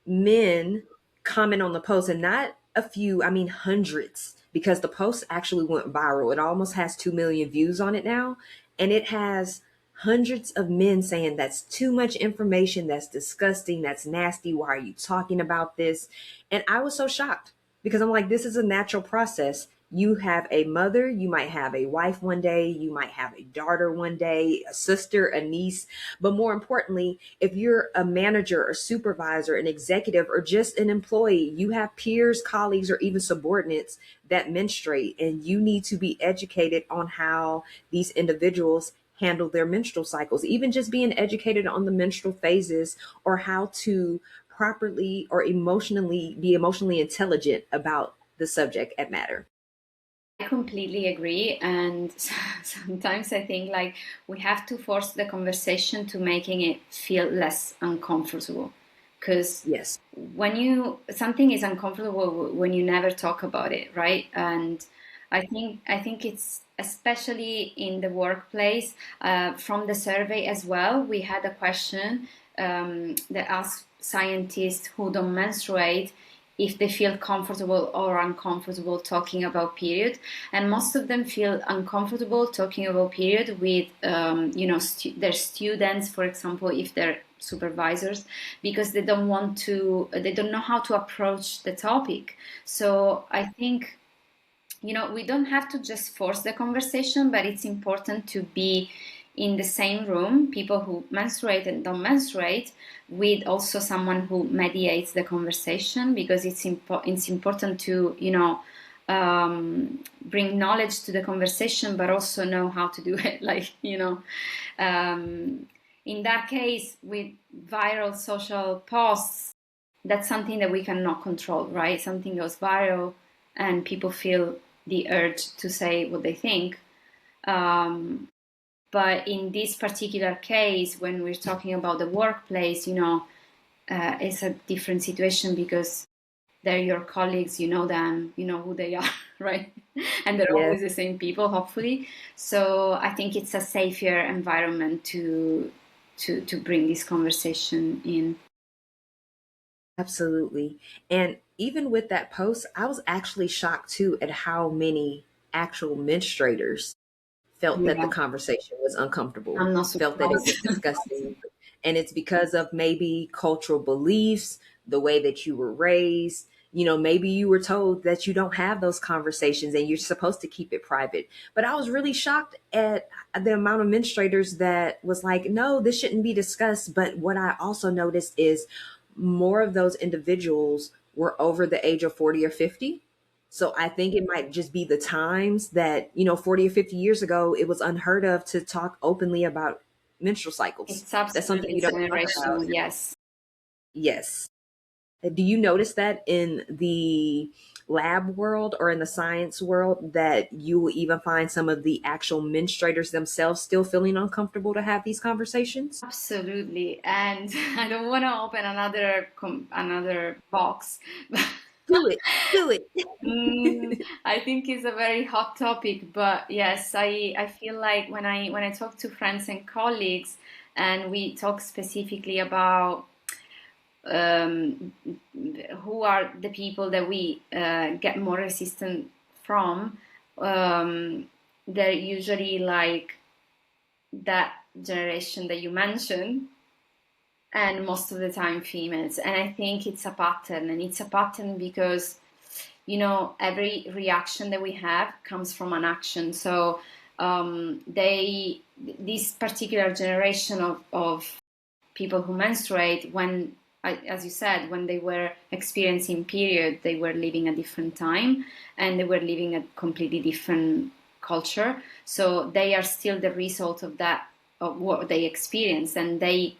men comment on the post, and not a few, I mean hundreds, because the post actually went viral. It almost has 2 million views on it now, and it has hundreds of men saying that's too much information, that's disgusting, that's nasty, why are you talking about this? And I was so shocked because I'm like, this is a natural process. You have a mother, you might have a wife one day, you might have a daughter one day, a sister, a niece. But more importantly, if you're a manager or supervisor, an executive, or just an employee, you have peers, colleagues, or even subordinates that menstruate, and you need to be educated on how these individuals handle their menstrual cycles, even just being educated on the menstrual phases or how to properly or emotionally be emotionally intelligent about the subject at matter. I completely agree. And sometimes I think like we have to force the conversation to making it feel less uncomfortable. Because Yes. when something is uncomfortable when you never talk about it, right? And I think it's especially in the workplace. From the survey as well, we had a question that asked scientists who don't menstruate if they feel comfortable or uncomfortable talking about period, and most of them feel uncomfortable talking about period with their students, for example, if they're supervisors, because they don't know how to approach the topic. So I think we don't have to just force the conversation, but it's important to be in the same room, people who menstruate and don't menstruate, with also someone who mediates the conversation, because it's important to bring knowledge to the conversation, but also know how to do it. In that case, with viral social posts, that's something that we cannot control, right? Something goes viral and people feel the urge to say what they think. But in this particular case, when we're talking about the workplace, it's a different situation because they're your colleagues, you know them, you know who they are, right? And they're Yes, always the same people, hopefully. So I think it's a safer environment to bring this conversation in. absolutely. And even with that post, I was actually shocked too at how many actual menstruators felt that the Yeah, conversation was uncomfortable, I'm not felt that it surprised. was disgusting. And it's because of maybe cultural beliefs, the way that you were raised. Maybe you were told that you don't have those conversations and you're supposed to keep it private. But I was really shocked at the amount of menstruators that was like, no, this shouldn't be discussed. But what I also noticed is more of those individuals were over the age of 40 or 50. So I think it might just be the times that, 40 or 50 years ago, it was unheard of to talk openly about menstrual cycles. It's That's something absolutely you don't talk about. generational, yes. Yes. Do you notice that in the lab world or in the science world that you will even find some of the actual menstruators themselves still feeling uncomfortable to have these conversations? Absolutely. And I don't want to open another box. Do it. Do it. I think it's a very hot topic, but yes, I feel like when I talk to friends and colleagues and we talk specifically about um, who are the people that we get more resistant from, they're usually like that generation that you mentioned, and most of the time females. And I think it's a pattern, and it's a pattern because every reaction that we have comes from an action. So this particular generation of people who menstruate, when as you said, when they were experiencing period, they were living a different time and they were living a completely different culture. So they are still the result of that, of what they experienced, and the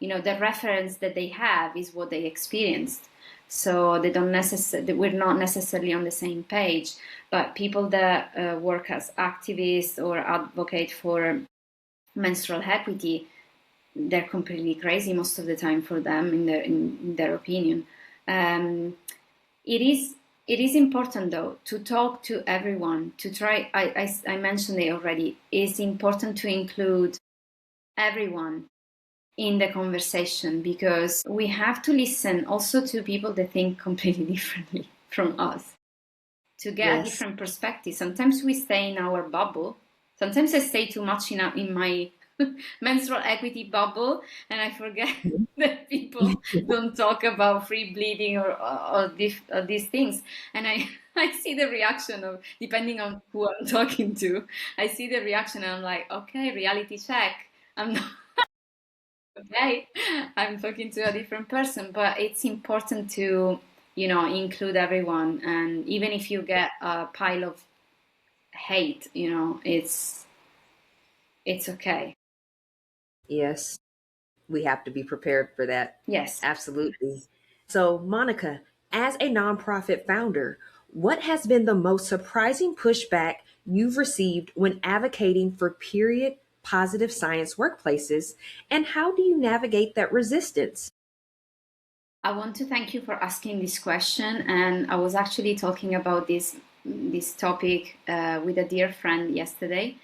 reference that they have is what they experienced. So they don't necessarily, we're not necessarily on the same page. But people that work as activists or advocate for menstrual equity, they're completely crazy most of the time for them, in their opinion. Um, it is important though to talk to everyone, to try. I mentioned it already. It's important to include everyone in the conversation because we have to listen also to people that think completely differently from us to get a Yes. different perspective. Sometimes we stay in our bubble. Sometimes I stay too much in my menstrual equity bubble, and I forget that people don't talk about free bleeding or these things. And I see the reaction of, depending on who I'm talking to, I see the reaction and I'm like, okay, reality check. I'm not okay. I'm talking to a different person, but it's important to, include everyone. And even if you get a pile of hate, it's okay. Yes. We have to be prepared for that. Yes. Absolutely. So, Monica, as a nonprofit founder, what has been the most surprising pushback you've received when advocating for period positive science workplaces, and how do you navigate that resistance? I want to thank you for asking this question. And I was actually talking about this topic with a dear friend yesterday.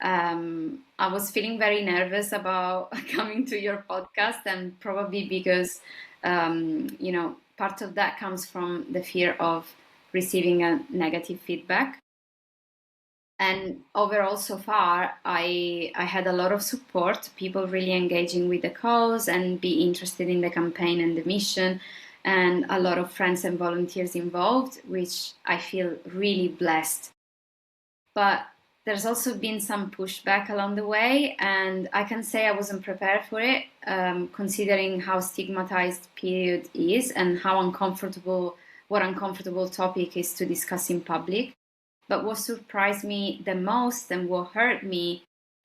I was feeling very nervous about coming to your podcast, and probably because part of that comes from the fear of receiving a negative feedback. And overall, so far, I had a lot of support, people really engaging with the cause and be interested in the campaign and the mission, and a lot of friends and volunteers involved, which I feel really blessed. But there's also been some pushback along the way, and I can say I wasn't prepared for it, considering how stigmatized period is and how what uncomfortable topic is to discuss in public. But what surprised me the most and what hurt me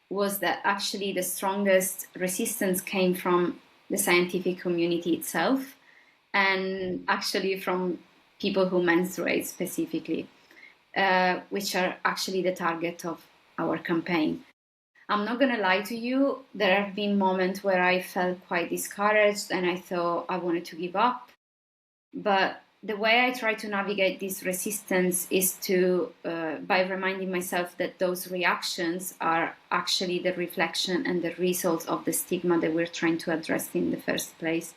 was that actually the strongest resistance came from the scientific community itself, and actually from people who menstruate specifically, which are actually the target of our campaign. I'm not going to lie to you, there have been moments where I felt quite discouraged and I thought I wanted to give up. But the way I try to navigate this resistance is by reminding myself that those reactions are actually the reflection and the result of the stigma that we're trying to address in the first place.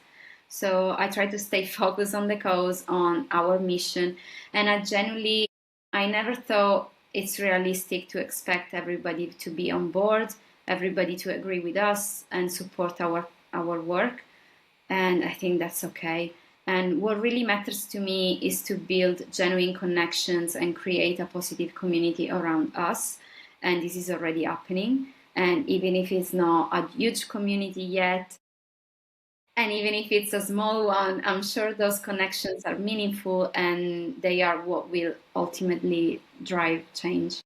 So I try to stay focused on the cause, on our mission, and I never thought it's realistic to expect everybody to be on board, everybody to agree with us and support our work. And I think that's okay. And what really matters to me is to build genuine connections and create a positive community around us. And this is already happening. And even if it's not a huge community yet, and even if it's a small one, I'm sure those connections are meaningful and they are what will ultimately drive change.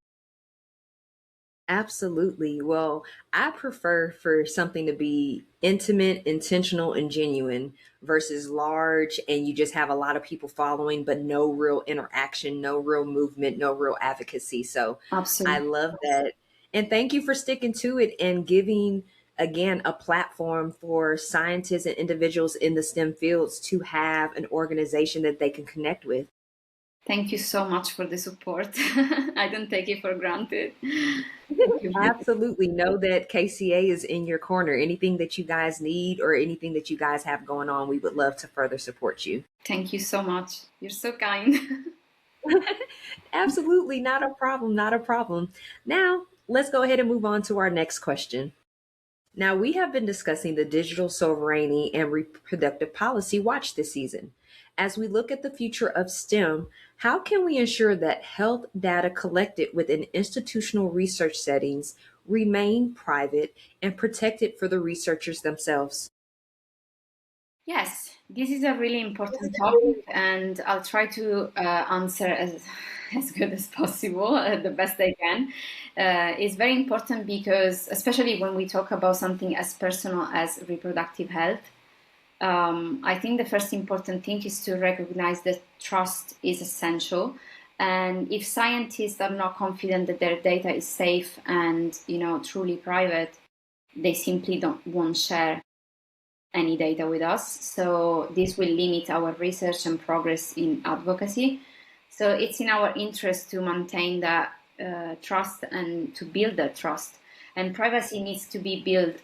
Absolutely. Well, I prefer for something to be intimate, intentional, and genuine versus large and you just have a lot of people following, but no real interaction, no real movement, no real advocacy. So I Absolutely. love that. And thank you for sticking to it and giving, again, a platform for scientists and individuals in the STEM fields to have an organization that they can connect with. Thank you so much for the support. I don't take it for granted. Thank you. Absolutely. Know that KCA is in your corner. Anything that you guys need or anything that you guys have going on, we would love to further support you. Thank you so much. You're so kind. Absolutely. Not a problem. Not a problem. Now, let's go ahead and move on to our next question. Now, we have been discussing the digital sovereignty and reproductive policy watch this season. As we look at the future of STEM, how can we ensure that health data collected within institutional research settings remain private and protected for the researchers themselves? Yes, this is a really important topic, and I'll try to answer as good as possible, the best I can. It's very important because, especially when we talk about something as personal as reproductive health, I think the first important thing is to recognize that trust is essential. And if scientists are not confident that their data is safe and truly private, they simply won't share any data with us. So this will limit our research and progress in advocacy. So it's in our interest to maintain that trust and to build that trust. And privacy needs to be built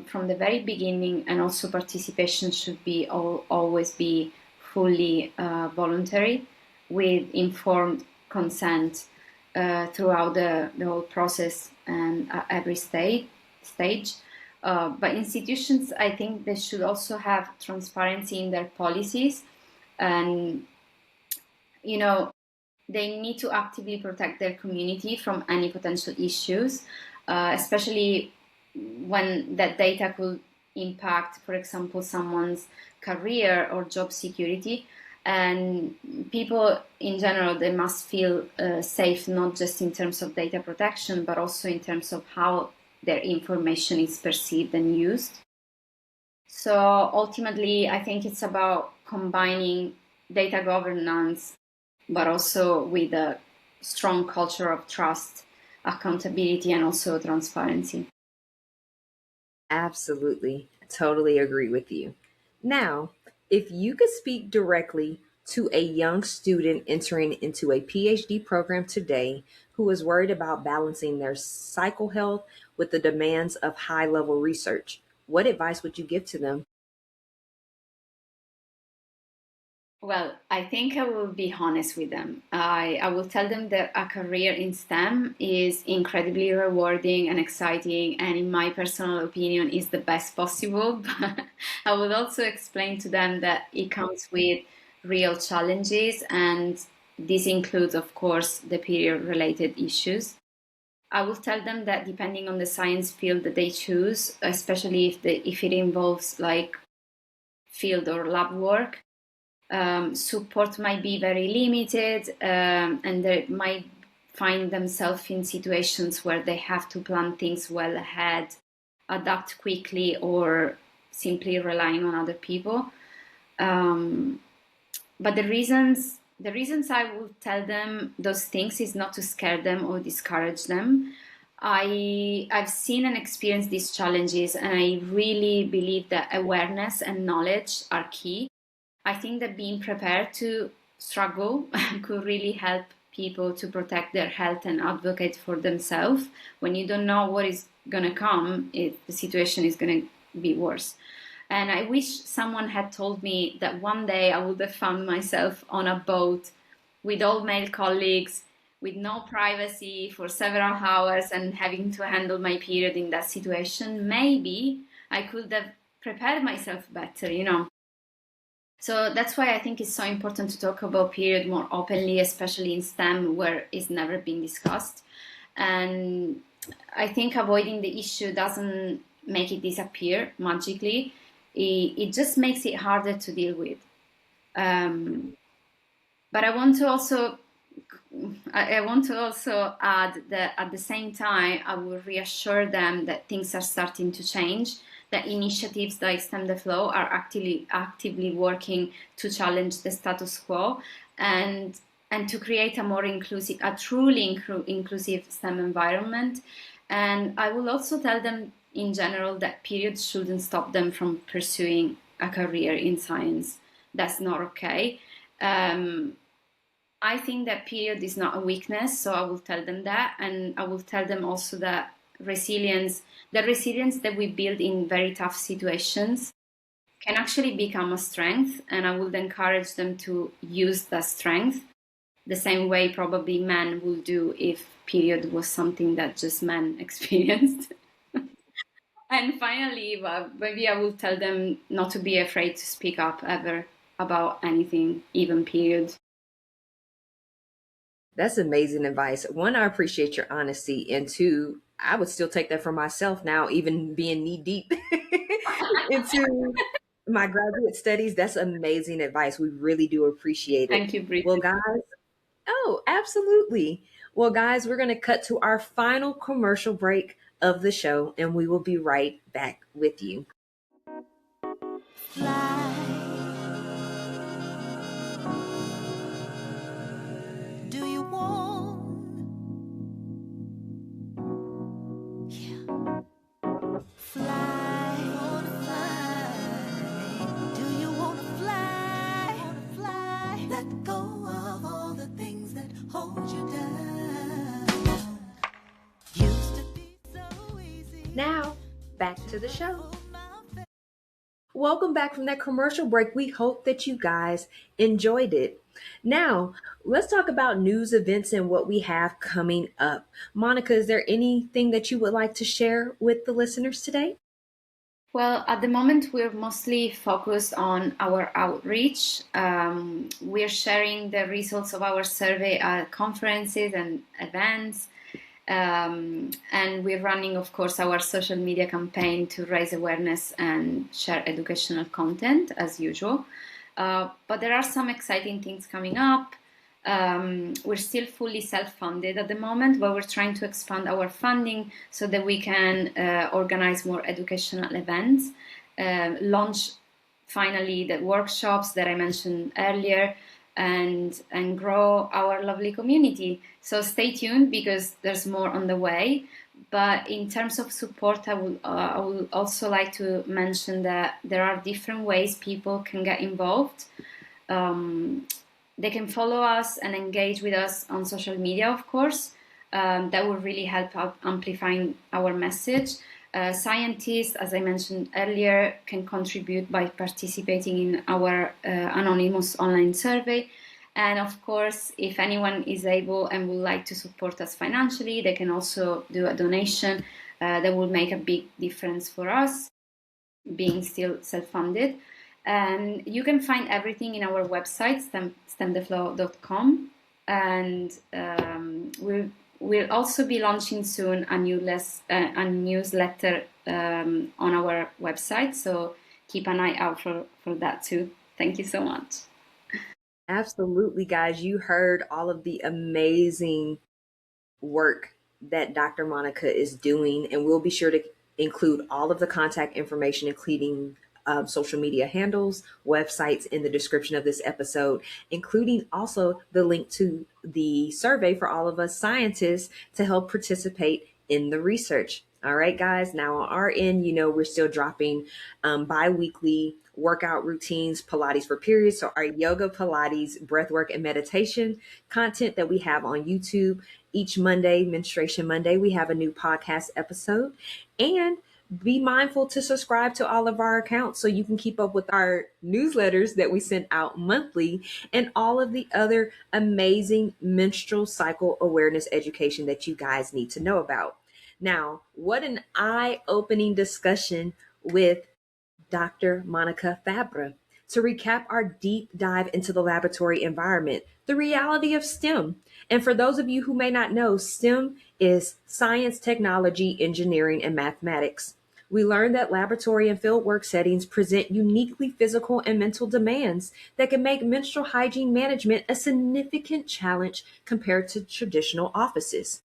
from the very beginning, and also participation should be always be fully voluntary with informed consent throughout the whole process and at every stage. But institutions, I think they should also have transparency in their policies, and they need to actively protect their community from any potential issues, especially when that data could impact, for example, someone's career or job security. And people in general, they must feel safe, not just in terms of data protection, but also in terms of how their information is perceived and used. So ultimately, I think it's about combining data governance, but also with a strong culture of trust, accountability, and also transparency. Absolutely. Totally agree with you. Now, if you could speak directly to a young student entering into a PhD program today who is worried about balancing their cycle health with the demands of high level research, what advice would you give to them? Well, I think I will be honest with them. I will tell them that a career in STEM is incredibly rewarding and exciting, and in my personal opinion, is the best possible. But I will also explain to them that it comes with real challenges, and this includes, of course, the period-related issues. I will tell them that depending on the science field that they choose, especially if it involves like field or lab work, support might be very limited, and they might find themselves in situations where they have to plan things well ahead, adapt quickly, or simply relying on other people. But the reasons I will tell them those things is not to scare them or discourage them. I've seen and experienced these challenges, and I really believe that awareness and knowledge are key. I think that being prepared to struggle could really help people to protect their health and advocate for themselves. When you don't know what is going to come, the situation is going to be worse. And I wish someone had told me that one day I would have found myself on a boat with all male colleagues, with no privacy for several hours and having to handle my period in that situation. Maybe I could have prepared myself better, you know. So that's why I think it's so important to talk about period more openly, especially in STEM where it's never been discussed. And I think avoiding the issue doesn't make it disappear magically. It just makes it harder to deal with. But I want to also add that at the same time, I will reassure them that things are starting to change, that initiatives like STEM the Flow are actively working to challenge the status quo and to create a truly inclusive STEM environment. And I will also tell them in general that periods shouldn't stop them from pursuing a career in science. That's not okay. I think that period is not a weakness, so I will tell them that, and I will tell them also that the resilience that we build in very tough situations can actually become a strength, and I would encourage them to use that strength the same way probably men would do if period was something that just men experienced. And finally, maybe I will tell them not to be afraid to speak up ever about anything, even period. That's amazing advice. One, I appreciate your honesty. And two, I would still take that for myself now, even being knee deep into my graduate studies. That's amazing advice. We really do appreciate it. Thank you, Brittany. Well, guys, oh, absolutely. Well, guys, we're going to cut to our final commercial break of the show, and we will be right back with you. Fly. Do you want? Yeah. Fly. Fly. Do you want to fly? Fly. Let go of all the things that hold you down. Used to be so easy. Now, back to the show. Welcome back from that commercial break. We hope that you guys enjoyed it. Now, let's talk about news, events, and what we have coming up. Monica, is there anything that you would like to share with the listeners today? Well, at the moment, we're mostly focused on our outreach. We're sharing the results of our survey at conferences and events. And we're running, of course, our social media campaign to raise awareness and share educational content as usual. But there are some exciting things coming up. We're still fully self-funded at the moment, but we're trying to expand our funding so that we can organize more educational events, launch finally the workshops that I mentioned earlier, and grow our lovely community. So stay tuned because there's more on the way. But in terms of support, I would also like to mention that there are different ways people can get involved. They can follow us and engage with us on social media, of course. That will really help out amplifying our message. Scientists, as I mentioned earlier, can contribute by participating in our anonymous online survey. And of course, if anyone is able and would like to support us financially, they can also do a donation. That will make a big difference for us, being still self-funded. And you can find everything in our website, stemtheflow.com. And we'll also be launching soon a newsletter on our website. So keep an eye out for that too. Thank you so much. Absolutely, guys. You heard all of the amazing work that Dr. Monica is doing, and we'll be sure to include all of the contact information, including social media handles, websites in the description of this episode, including also the link to the survey for all of us scientists to help participate in the research. All right, guys. Now on our end, we're still dropping bi-weekly workout routines, Pilates for periods. So our yoga, Pilates, breathwork, and meditation content that we have on YouTube each Monday, Menstruation Monday, we have a new podcast episode. And be mindful to subscribe to all of our accounts so you can keep up with our newsletters that we send out monthly and all of the other amazing menstrual cycle awareness education that you guys need to know about. Now, what an eye-opening discussion with Dr. Monica Fabra to recap our deep dive into the laboratory environment, the reality of STEM. And for those of you who may not know, STEM is science, technology, engineering, and mathematics. We learned that laboratory and fieldwork settings present uniquely physical and mental demands that can make menstrual hygiene management a significant challenge compared to traditional offices.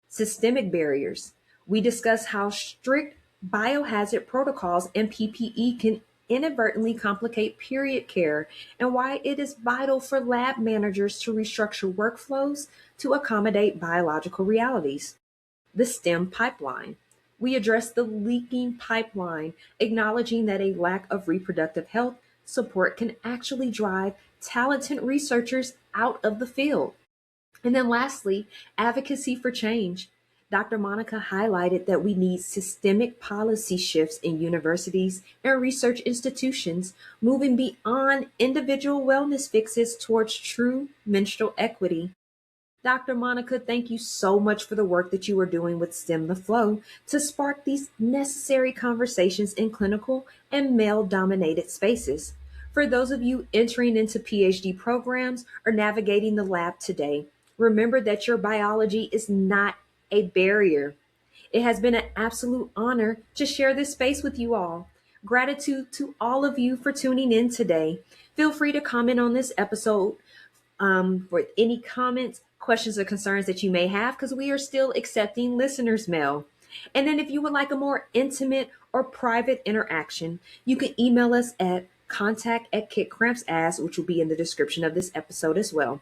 Systemic barriers. We discuss how strict biohazard protocols and PPE can inadvertently complicate period care and why it is vital for lab managers to restructure workflows to accommodate biological realities. The STEM pipeline. We address the leaking pipeline, acknowledging that a lack of reproductive health support can actually drive talented researchers out of the field. And then lastly, advocacy for change. Dr. Monica highlighted that we need systemic policy shifts in universities and research institutions, moving beyond individual wellness fixes towards true menstrual equity. Dr. Monica, thank you so much for the work that you are doing with STEM the Flow to spark these necessary conversations in clinical and male dominated spaces. For those of you entering into PhD programs or navigating the lab today, remember that your biology is not a barrier. It has been an absolute honor to share this space with you all. Gratitude to all of you for tuning in today. Feel free to comment on this episode for any comments, questions, or concerns that you may have, because we are still accepting listeners' mail. And then if you would like a more intimate or private interaction, you can email us at contact@kitcrampsass, which will be in the description of this episode as well.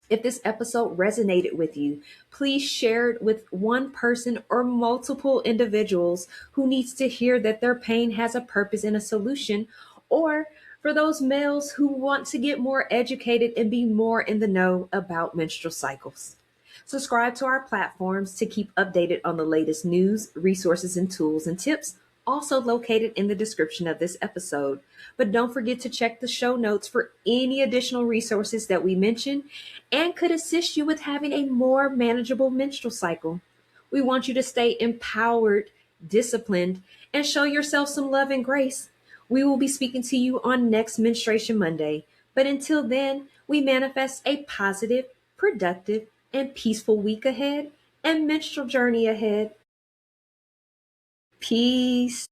If this episode resonated with you, please share it with one person or multiple individuals who needs to hear that their pain has a purpose and a solution, or for those males who want to get more educated and be more in the know about menstrual cycles. Subscribe to our platforms to keep updated on the latest news, resources, and tools and tips, also located in the description of this episode. But don't forget to check the show notes for any additional resources that we mention and could assist you with having a more manageable menstrual cycle. We want you to stay empowered, disciplined, and show yourself some love and grace. We will be speaking to you on next Menstruation Monday. But until then, we manifest a positive, productive, and peaceful week ahead and menstrual journey ahead. Peace.